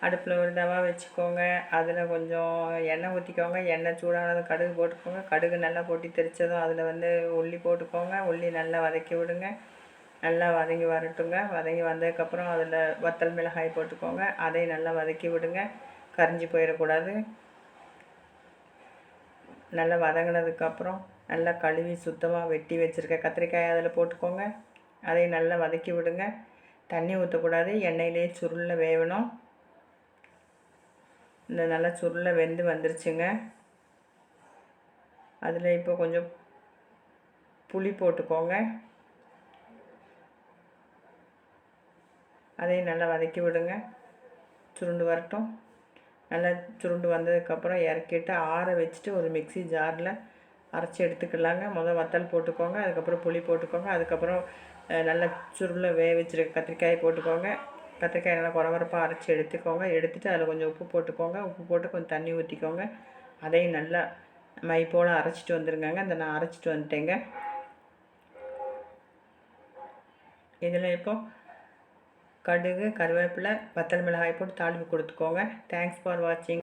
அடுப்பில் ஒரு தவா வச்சுக்கோங்க. அதில் கொஞ்சம் எண்ணெய் ஊற்றிக்கோங்க. எண்ணெய் சூடானதும் கடுகு போட்டுக்கோங்க. கடுகு நல்லா பொட்டி தெரிச்சதும் அதில் வந்து உள்ளி போட்டுக்கோங்க. உள்ளி நல்லா வதக்கி விடுங்க. நல்லா வதங்கி வரட்டுங்க. வதங்கி வந்ததுக்கப்புறம் அதில் வத்தல் மிளகாய் போட்டுக்கோங்க. அதையும் நல்லா வதக்கி விடுங்க. கரிஞ்சு போயிடக்கூடாது. நல்லா வதங்கினதுக்கப்புறம் நல்லா கழுவி சுத்தமாக வெட்டி வச்சுருக்க கத்திரிக்காய் அதில் போட்டுக்கோங்க. அதையும் நல்லா வதக்கி விடுங்க. தண்ணி ஊற்றக்கூடாது. எண்ணெயிலே சுருளில் வேகணும். இந்த நல்லா சுருளில் வெந்து வந்துருச்சுங்க. அதில் இப்போ கொஞ்சம் புளி போட்டுக்கோங்க. அதையும் நல்லா வதக்கி விடுங்க. சுருண்டு வரட்டும். நல்லா சுருண்டு வந்ததுக்கப்புறம் இறக்கிட்டு ஆற வச்சுட்டு ஒரு மிக்ஸி ஜாரில் அரைச்சி எடுத்துக்கலாங்க. வத்தல் போட்டுக்கோங்க. அதுக்கப்புறம் புளி போட்டுக்கோங்க. அதுக்கப்புறம் நல்லா சுருளில் வேக வச்சுருக்க கத்திரிக்காயை போட்டுக்கோங்க. கத்திரிக்காய் நல்லா குறவரப்பாக அரைச்சி எடுத்துக்கோங்க. எடுத்துகிட்டு அதில் கொஞ்சம் உப்பு போட்டுக்கோங்க. உப்பு போட்டு கொஞ்சம் தண்ணி ஊற்றிக்கோங்க. அதையும் நல்லா மை போல் அரைச்சிட்டு வந்துருங்க. இந்த நான் அரைச்சிட்டு வந்துட்டேங்க. இதில் இப்போது கடுகு, கருவேப்பிலை, வத்தல் மிளகாய் போட்டு தாளிப்பு கொடுத்துக்கோங்க. தேங்க்ஸ் ஃபார் வாட்சிங்.